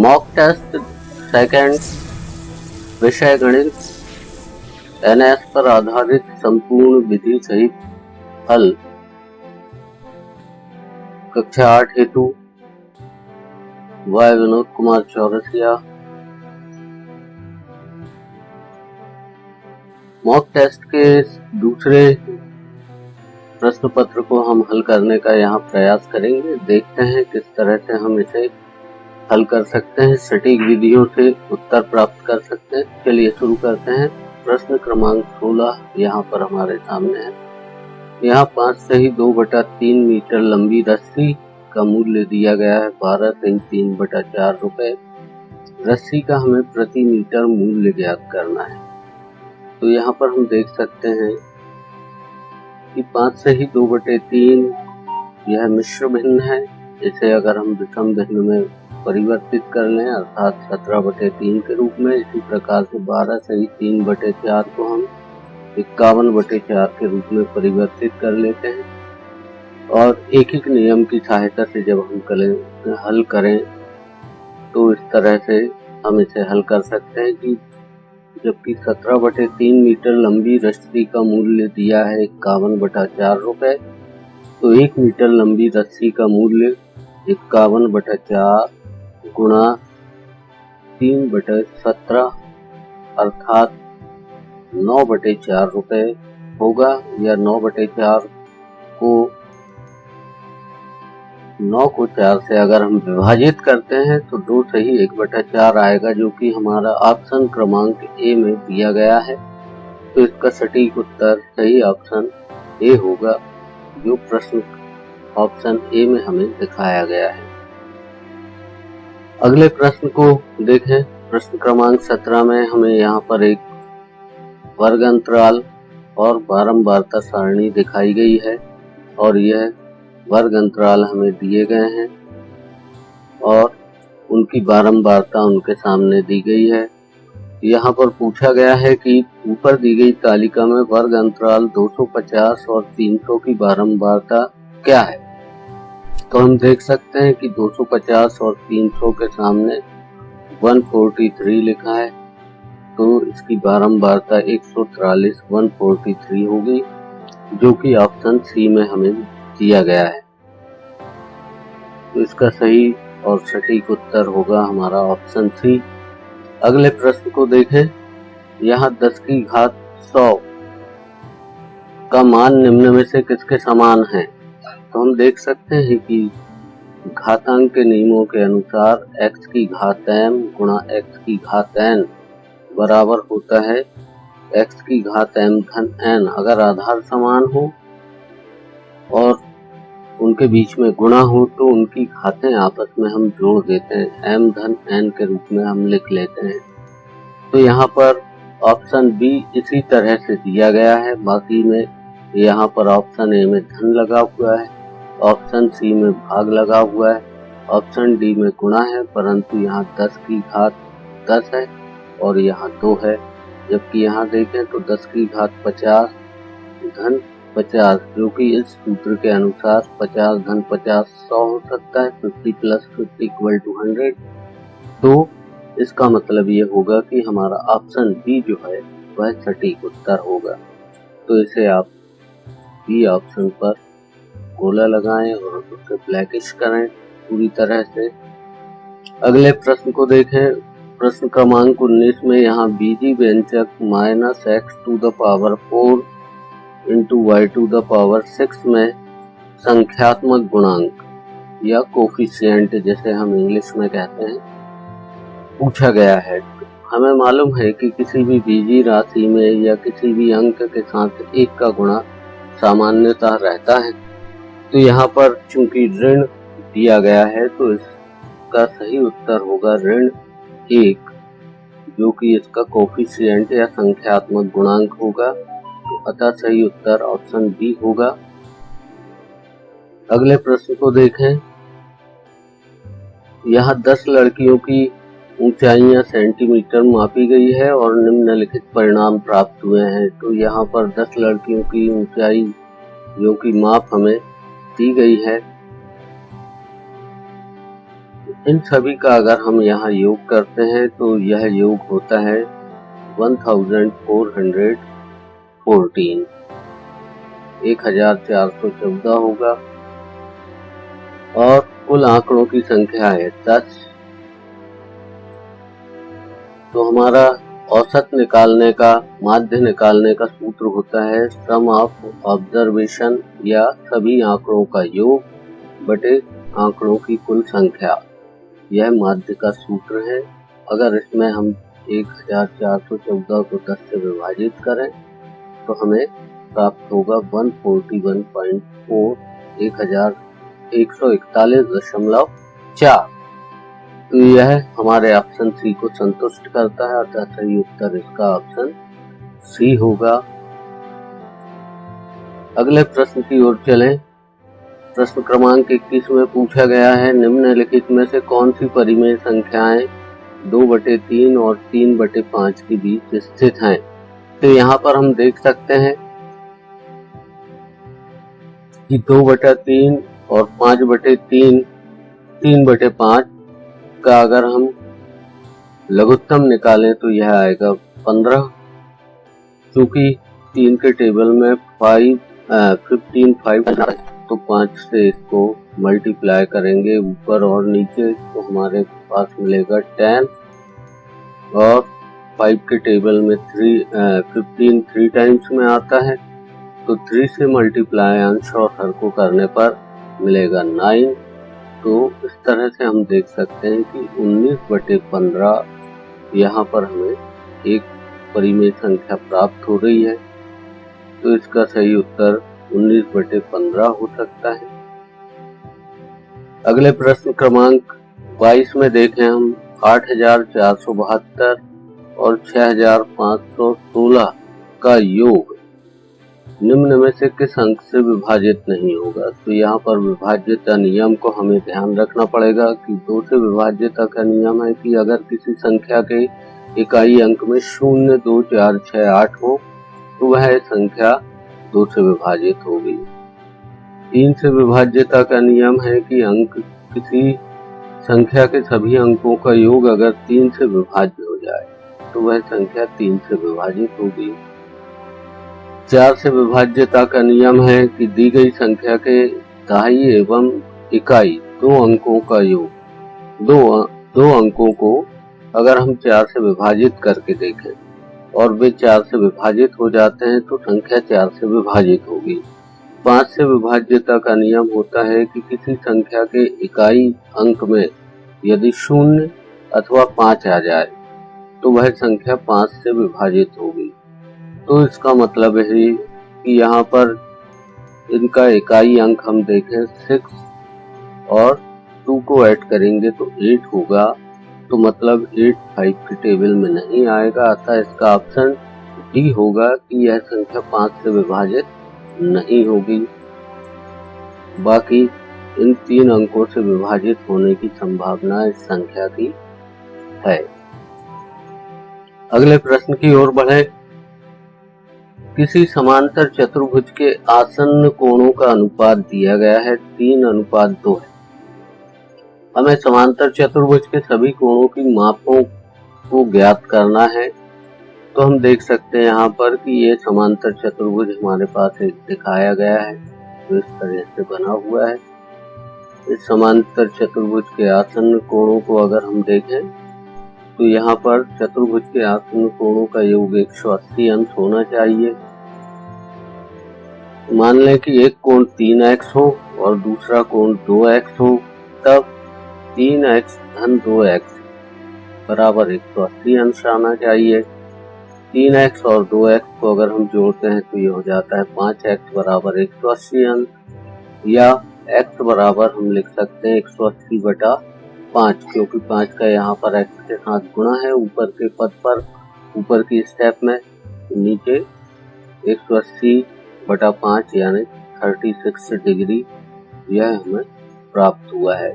Mock test second, विषय गणित। NS पर आधारित संपूर्ण विधि सहित हल। कक्षा 8 हेतु वाय विनोद कुमार चौरसिया। मॉक टेस्ट के दूसरे प्रश्न पत्र को हम हल करने का यहाँ प्रयास करेंगे। देखते हैं किस तरह से हम इसे हल कर सकते हैं, सटीक विधियों से उत्तर प्राप्त कर सकते हैं। चलिए शुरू करते हैं। प्रश्न क्रमांक 16 यहाँ पर हमारे सामने है। यहाँ 5 सही 2/3 मीटर लंबी रस्सी का मूल्य दिया गया है 12 सही 3/4 रुपए। रस्सी का हमें प्रति मीटर मूल्य ज्ञात करना है। तो यहाँ पर हम देख सकते हैं कि 5 सही 2/3 यह मिश्र भिन्न है। इसे अगर हम विषम भिन्न में परिवर्तित कर लें अर्थात 17/3 के रूप में, इसी प्रकार से 12 सही 3/4 को हम 51/4 के रूप में परिवर्तित कर लेते हैं। और एक एक नियम की सहायता से जब हम हल करें तो इस तरह से हम इसे हल कर सकते हैं कि जबकि 17/3 मीटर लंबी रस्सी का मूल्य दिया है 51/4 रुपए, तो 1 मीटर लंबी रस्सी का मूल्य 51/4 गुणा 3/17 अर्थात 9/4 रुपए होगा। या 9/4 को 9 को 4 से अगर हम विभाजित करते हैं तो 2 सही 1/4 आएगा, जो कि हमारा ऑप्शन क्रमांक ए में दिया गया है। तो इसका सटीक उत्तर सही ऑप्शन ए होगा, जो प्रश्न ऑप्शन ए में हमें दिखाया गया है। अगले प्रश्न को देखें। प्रश्न क्रमांक 17 में हमें यहाँ पर एक वर्ग अंतराल और बारंबारता सारणी दिखाई गई है और यह वर्ग अंतराल हमें दिए गए हैं और उनकी बारंबारता उनके सामने दी गई है। यहाँ पर पूछा गया है कि ऊपर दी गई तालिका में वर्ग अंतराल 250 और 300 की बारंबारता क्या है। तो हम देख सकते हैं कि 250 और 300 के सामने 143 लिखा है, तो इसकी बारंबारता 143 143 होगी, जो कि ऑप्शन सी में हमें दिया गया है। तो इसका सही और सटीक उत्तर होगा हमारा ऑप्शन सी। अगले प्रश्न को देखें। यहाँ 10 की घात 100 का मान निम्न में से किसके समान है। तो हम देख सकते हैं कि घातांक के नियमों के अनुसार x की घात m गुणा x की घात n बराबर होता है x की घात m धन n। अगर आधार समान हो और उनके बीच में गुणा हो तो उनकी घातें आपस में हम जोड़ देते हैं, m धन n के रूप में हम लिख लेते हैं। तो यहाँ पर ऑप्शन बी इसी तरह से दिया गया है। बाकी में यहाँ पर ऑप्शन ए में धन लगा हुआ है, ऑप्शन सी में भाग लगा हुआ है, ऑप्शन डी में गुणा है, परंतु यहाँ 10 की घात 10 है और यहाँ 2 है। जबकि यहाँ देखें तो 10 की घात 50 धन 50, जो कि इस सूत्र के अनुसार 50 धन 50 100 हो सकता है, 50 + 50 = 100। तो इसका मतलब ये होगा कि हमारा ऑप्शन बी जो है वह सटीक उत्तर होगा। तो इसे आप बी ऑप्शन पर गोला लगाएं और उसे ब्लैकिश करें पूरी तरह से। अगले प्रश्न को देखें। प्रश्न क्रमांक 19 में यहाँ बीजी व्यंजक -x⁴ × y⁴ में संख्यात्मक गुणांक या कोफिशिएंट जैसे हम इंग्लिश में कहते हैं पूछा गया है। हमें मालूम है कि किसी भी बीजी राशि में या किसी भी अंक के साथ 1 का गुणा सामान्यतः रहता है। तो यहाँ पर चूंकि ऋण दिया गया है तो इसका सही उत्तर होगा -1, जो कि इसका कोफिशिएंट या संख्यात्मक गुणांक होगा। तो अतः सही उत्तर ऑप्शन बी होगा। अगले प्रश्न को देखें। यहाँ 10 लड़कियों की ऊंचाइयां सेंटीमीटर मापी गई है और निम्नलिखित परिणाम प्राप्त हुए हैं। तो यहाँ पर 10 लड़कियों की ऊंचाई जो कि माप हमें दी गई है इन सभी का अगर हम यहाँ योग करते हैं तो यह योग होता है 1414, 1414 होगा। और कुल आंकड़ों की संख्या है 10। तो हमारा औसत निकालने का, माध्य निकालने का सूत्र होता है सम ऑफ ऑब्जर्वेशन या सभी आंकड़ों का योग बटे आंकड़ों की कुल संख्या। यह माध्य का सूत्र है। अगर इसमें हम 1414 को 10 से विभाजित करें तो हमें प्राप्त होगा 141.4, 1141.4। तो यह हमारे ऑप्शन सी को संतुष्ट करता है, अतः सही उत्तर इसका ऑप्शन सी होगा। अगले प्रश्न की ओर चलें। प्रश्न क्रमांक 21 में पूछा गया है निम्नलिखित में से कौन सी परिमेय संख्याएं 2/3 और 3/5 के बीच स्थित हैं। तो यहाँ पर हम देख सकते हैं कि 2/3 और 5/3, 3/5 का अगर हम लघुत्तम निकालें तो यह आएगा 15। क्योंकि 3 के टेबल में 15 तो 5 से इसको मल्टीप्लाई करेंगे ऊपर और नीचे तो हमारे पास मिलेगा 10। और 5 के टेबल में 15 3 टाइम्स में आता है तो 3 से मल्टीप्लाई अंश और हर को करने पर मिलेगा 9। तो इस तरह से हम देख सकते हैं कि 19/15 यहाँ पर हमें एक परिमेय संख्या प्राप्त हो रही है। तो इसका सही उत्तर 19/15 हो सकता है। अगले प्रश्न क्रमांक 22 में देखें हम 8472 और 6516 का योग निम्न में से किस अंक से विभाजित नहीं होगा। तो यहाँ पर विभाज्यता नियम को हमें ध्यान रखना पड़ेगा कि 2 से विभाज्यता का नियम है कि अगर किसी संख्या के इकाई अंक में 0, 2, 4, 6, 8 हो तो वह संख्या 2 से विभाजित होगी। 3 से विभाज्यता का नियम है कि अंक किसी संख्या के सभी अंकों का योग अगर 3 से विभाज्य हो जाए तो वह संख्या 3 से विभाजित होगी। 4 से विभाज्यता का नियम है कि दी गई संख्या के दहाई एवं इकाई 2 अंकों का योग, दो अंकों को अगर हम 4 से विभाजित करके देखें और वे 4 से विभाजित हो जाते हैं तो संख्या 4 से विभाजित होगी। 5 से विभाज्यता का नियम होता है कि किसी संख्या के इकाई अंक में यदि 0 अथवा 5 आ जाए तो वह संख्या 5 से विभाजित होगी। तो इसका मतलब है कि यहाँ पर इनका इकाई अंक हम देखें 6 और 2 को ऐड करेंगे तो 8 होगा। तो मतलब 8 5 के टेबल में नहीं आएगा, अतः इसका ऑप्शन डी होगा कि यह संख्या 5 से विभाजित नहीं होगी। बाकी इन 3 अंकों से विभाजित होने की संभावना इस संख्या की है। अगले प्रश्न की ओर बढ़े। किसी समांतर चतुर्भुज के आसन्न कोणों का अनुपात दिया गया है 3:2 है। हमें समांतर चतुर्भुज के सभी कोणों की मापों को ज्ञात करना है। तो हम देख सकते हैं यहाँ पर कि ये समांतर चतुर्भुज हमारे पास एक दिखाया गया है तो इस तरह से बना हुआ है। इस समांतर चतुर्भुज के आसन्न कोणों को अगर हम देखें तो यहाँ पर चतुर्भुज के आसन्न कोणों का योग 180 अंश होना चाहिए। मान लें कि एक कोण 3x हो और दूसरा कोण 2x हो, तब 3x धन 2x बराबर 180 अंश आना चाहिए। 3x और 2x को अगर हम जोड़ते हैं तो ये हो जाता है 5x बराबर 180 अंश, या x बराबर हम लिख सकते हैं 180/5, क्योंकि 5 का यहाँ पर x के साथ गुणा है ऊपर के पद पर, ऊपर की स्टेप में। नीचे 180/5 यानी 36 डिग्री यह हमें प्राप्त हुआ है।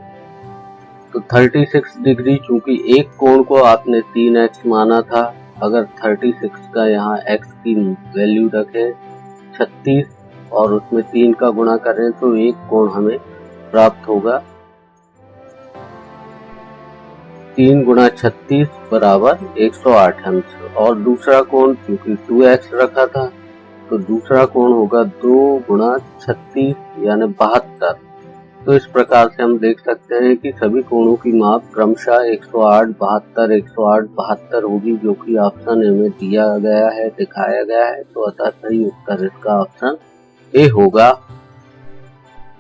तो 36 डिग्री, चूंकि एक कोण को आपने 3x माना था, अगर 36 का यहाँ x की वैल्यू रखें 36 और उसमें 3 का गुणा करें तो एक कोण हमें प्राप्त होगा 3 गुणा 36 बराबर 108 अंश, और दूसरा कोण क्योंकि 2x रखा था तो दूसरा कोण होगा 2 गुणा 36 यानी 72। तो इस प्रकार से हम देख सकते हैं कि सभी कोणों की माप क्रमशः 108, 72, 108, 72 होगी, जो कि ऑप्शन ए में दिया गया है, दिखाया गया है। तो अतः सही उत्तर इसका ऑप्शन ए होगा।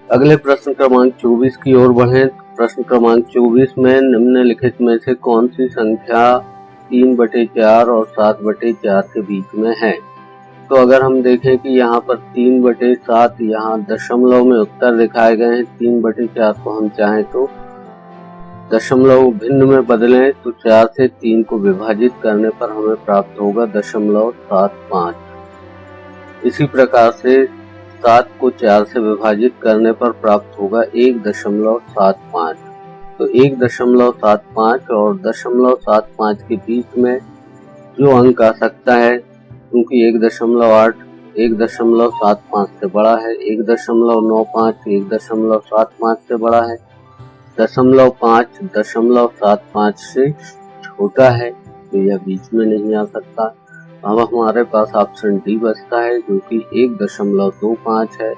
अगले प्रश्न क्रमांक 24 की ओर बढ़ें। प्रश्न क्रमांक 24 में निम्नलिखित में से कौन सी संख्या 3/4 और 7/4 के बीच में है। तो अगर हम देखें कि यहाँ पर 3/7 यहाँ दशमलव में उत्तर दिखाए गए हैं। 3/4 को हम चाहें तो दशमलव भिन्न में बदलें तो 4 से 3 को विभाजित करने पर हमें प्राप्त होगा 0.75। इसी प्रकार से 7 को 4 से विभाजित करने पर प्राप्त होगा 1.75। तो 1.75 और 0.75 के बीच में जो अंक आ सकता है, क्योंकि 1.8 1.75 से बड़ा है, 1.95 1.75 से बड़ा है, 0.5 0.75 से छोटा है, तो यह बीच में नहीं आ सकता। अब हमारे पास ऑप्शन डी बचता है, जो कि 1.25 है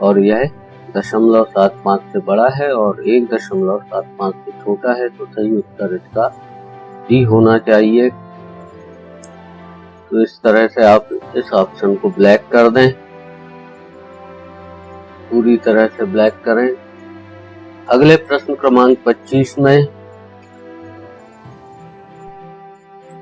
और यह 0.75 से बड़ा है और 1.75 से छोटा है। तो सही उत्तर इसका डी होना चाहिए। तो इस तरह से आप इस ऑप्शन को ब्लैक कर दें, पूरी तरह से ब्लैक करें। अगले प्रश्न क्रमांक 25 में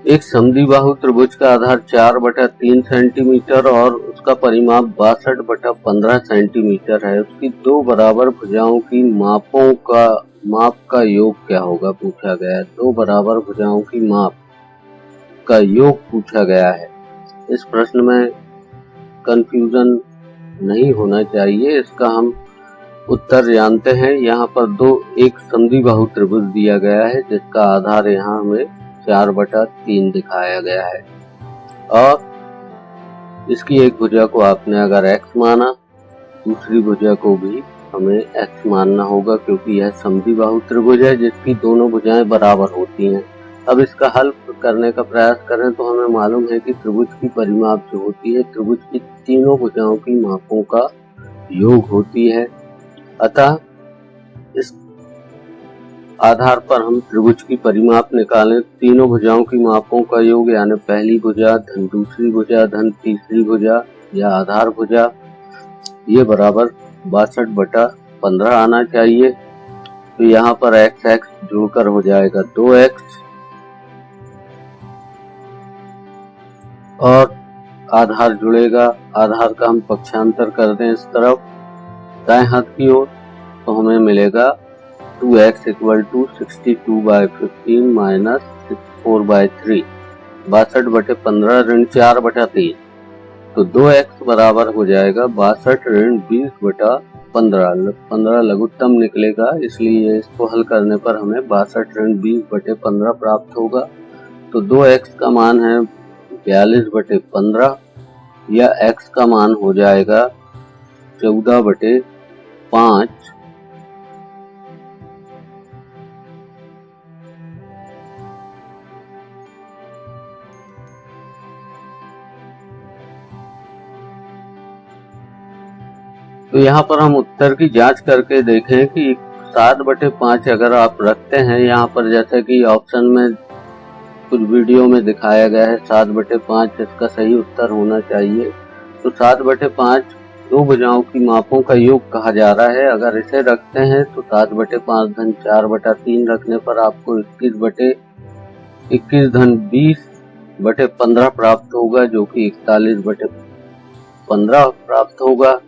एक समद्विबाहु त्रिभुज का आधार 4/3 सेंटीमीटर और उसका परिमाप 62/15 सेंटीमीटर है। उसकी दो बराबर भुजाओं की माप का योग क्या होगा, पूछा गया है। दो बराबर भुजाओं की माप का योग पूछा गया है। इस प्रश्न में कंफ्यूजन नहीं होना चाहिए, इसका हम उत्तर जानते हैं। यहाँ पर एक समद्विबाहु त्रिभुज दिया गया है जिसका आधार यहाँ हमें 4/3 दिखाया गया है और इसकी एक भुजा को आपने अगर x माना, दूसरी भुजा को भी हमें x मानना होगा, क्योंकि यह समद्विबाहु त्रिभुज है जिसकी दोनों भुजाएं बराबर होती हैं। अब इसका हल करने का प्रयास करें तो हमें मालूम है कि त्रिभुज की परिमाप जो होती है त्रिभुज की तीनों भुजाओं की मापों का योग होती है। अतः इस आधार पर हम त्रिभुज की परिमाप निकालें। तीनों भुजाओं की मापों का योग यानी पहली भुजा धन दूसरी भुजा धन तीसरी भुजा या आधार भुजा, ये बराबर 62/15 आना चाहिए। तो यहाँ पर x जोड़कर हो जाएगा 2x और आधार जुड़ेगा। आधार का हम पक्षांतर कर दें इस तरफ दाएं हाथ की ओर, तो हमें मिलेगा 2x = 62/15 - 4/3 62/15 ऋण 4/3। तो 2x बराबर हो जाएगा 62 ऋण 20/15। 15 लघुत्तम निकलेगा, इसलिए इसको हल करने पर हमें 62 ऋण 20/15 प्राप्त होगा। तो 2x का मान है 42/15 या x का मान हो जाएगा 14/5। तो यहाँ पर हम उत्तर की जांच करके देखें कि 7/5 अगर आप रखते हैं यहाँ पर, जैसे कि ऑप्शन में कुछ वीडियो में दिखाया गया है 7/5 इसका सही उत्तर होना चाहिए। तो 7/5 दो भुजाओं की मापों का योग कहा जा रहा है। अगर इसे रखते हैं तो 7/5 धन 4/3 रखने पर आपको 21 धन 20/15 प्राप्त होगा, जो कि 41/15 प्राप्त होगा।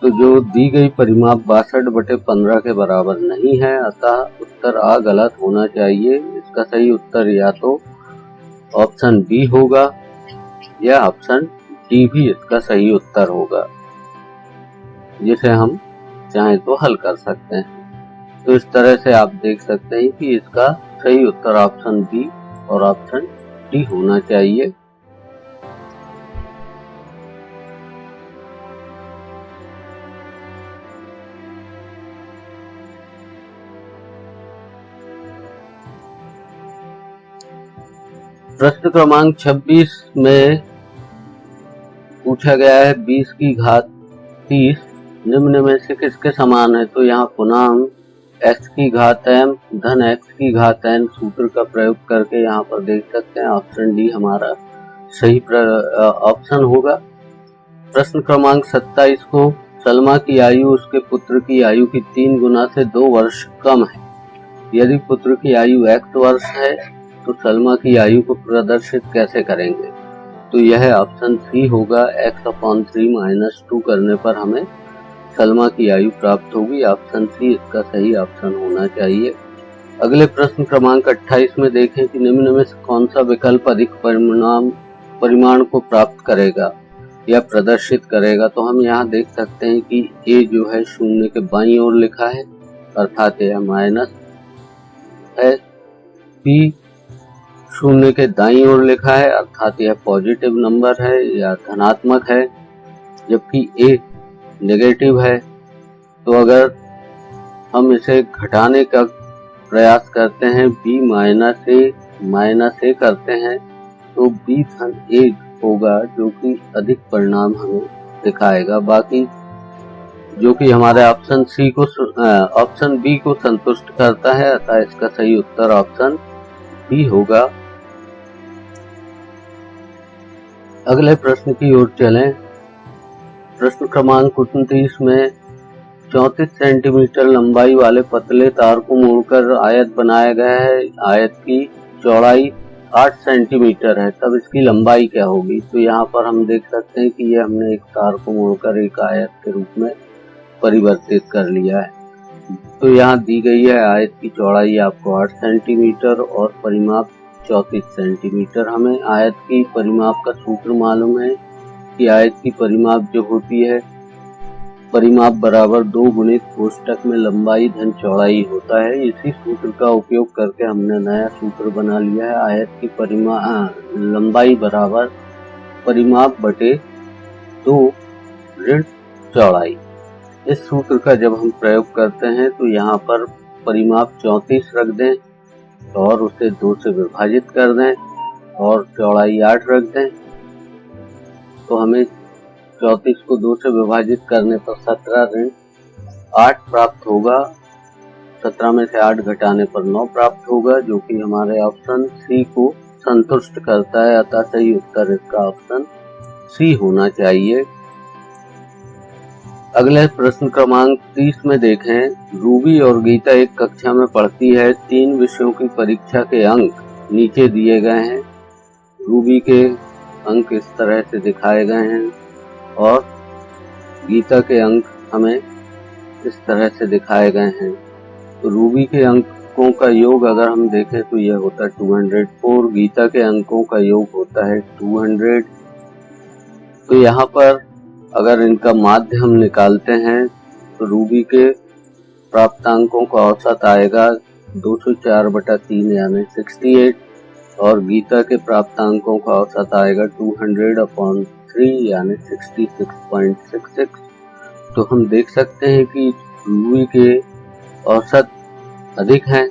तो जो दी गई परिमाप 62/15 के बराबर नहीं है, अतः उत्तर आ गलत होना चाहिए। इसका सही उत्तर या तो ऑप्शन बी होगा या ऑप्शन डी भी इसका सही उत्तर होगा, जिसे हम चाहे तो हल कर सकते हैं। तो इस तरह से आप देख सकते हैं कि इसका सही उत्तर ऑप्शन बी और ऑप्शन डी होना चाहिए। प्रश्न क्रमांक 26 में पूछा गया है 20 की घात 30 निम्न में से किसके समान है। तो यहाँ पुनः हम x की घात m धन x की घात n सूत्र का प्रयोग करके यहाँ पर देख सकते हैं ऑप्शन डी हमारा सही ऑप्शन होगा। प्रश्न क्रमांक 27 को सलमा की आयु उसके पुत्र की आयु की 3 गुना से 2 वर्ष कम है। यदि पुत्र की आयु x वर्ष है तो सलमा की आयु को प्रदर्शित कैसे करेंगे। तो यह ऑप्शन सी होगा। x/3 - 2 करने पर हमें सलमा की आयु प्राप्त होगी। ऑप्शन सी इसका सही ऑप्शन होना चाहिए। अगले प्रश्न क्रमांक 28 में देखें कि निम्न में से कौन सा विकल्प अधिक परिमाण को प्राप्त करेगा या प्रदर्शित करेगा। तो हम यहाँ देख सकते हैं कि ए जो है शून्य के बाईं ओर लिखा है अर्थात यह माइनस है। बी शून्य के दाईं ओर लिखा है अर्थात यह पॉजिटिव नंबर है या धनात्मक है, जबकि ए नेगेटिव है। तो अगर हम इसे घटाने का प्रयास करते हैं बी माइनस ए करते हैं तो बी धन ए होगा जो कि अधिक परिणाम हमें दिखाएगा, बाकी जो कि हमारे ऑप्शन बी को संतुष्ट करता है। अतः इसका सही उत्तर ऑप्शन बी होगा। अगले प्रश्न की ओर चलें। प्रश्न क्रमांक 29 में 34 सेंटीमीटर लंबाई वाले पतले तार को मोड़कर आयत बनाया गया है। आयत की चौड़ाई 8 सेंटीमीटर है, तब इसकी लंबाई क्या होगी। तो यहाँ पर हम देख सकते हैं कि ये हमने एक तार को मोड़कर एक आयत के रूप में परिवर्तित कर लिया है। तो यहाँ दी गई है आयत की चौड़ाई आपको 8 सेंटीमीटर और परिमाप 34 सेंटीमीटर। हमें आयत की परिमाप का सूत्र मालूम है कि आयत की परिमाप जो होती है परिमाप बराबर 2 गुणित कोष्टक में लंबाई धन चौड़ाई होता है। इसी सूत्र का उपयोग करके हमने नया सूत्र बना लिया है आयत की लंबाई बराबर परिमाप बटे 2 ऋण चौड़ाई। इस सूत्र का जब हम प्रयोग करते हैं तो यहाँ पर परिमाप 34 रख दें और उसे 2 से विभाजित कर दें और चौड़ाई 8 रख दें तो हमें 34 को 2 से विभाजित करने पर 17 ऋण 8 प्राप्त होगा। 17 में से 8 घटाने पर 9 प्राप्त होगा जो कि हमारे ऑप्शन सी को संतुष्ट करता है। अतः सही उत्तर इसका ऑप्शन सी होना चाहिए। अगले प्रश्न क्रमांक 30 में देखें। रूबी और गीता एक कक्षा में पढ़ती है। 3 विषयों की परीक्षा के अंक नीचे दिए गए हैं। रूबी के अंक इस तरह से दिखाए गए हैं और गीता के अंक हमें इस तरह से दिखाए गए हैं। तो रूबी के अंकों का योग अगर हम देखें तो यह होता है 204, गीता के अंकों का योग होता है 200। तो यहाँ पर अगर इनका माध्य हम निकालते हैं तो रूबी के प्राप्तांकों का औसत आएगा 204/3 यानी 68 और गीता के प्राप्तांकों का औसत आएगा 200/3 यानी 66.66। तो हम देख सकते हैं कि रूबी के औसत अधिक हैं।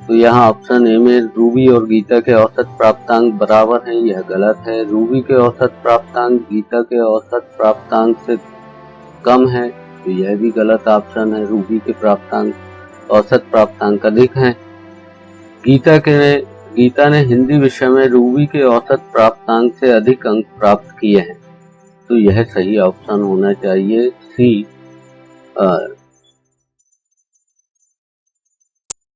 तो यहाँ ऑप्शन ए में रूबी और गीता के औसत प्राप्तांक बराबर हैं, यह गलत है। रूबी के औसत प्राप्तांक गीता के औसत प्राप्तांक से कम है तो यह भी गलत ऑप्शन है। रूबी के प्राप्तांक औसत प्राप्तांक अधिक हैं। गीता ने हिंदी विषय में रूबी के औसत प्राप्तांक से अधिक अंक प्राप्त किए हैं तो यह सही ऑप्शन होना चाहिए सी।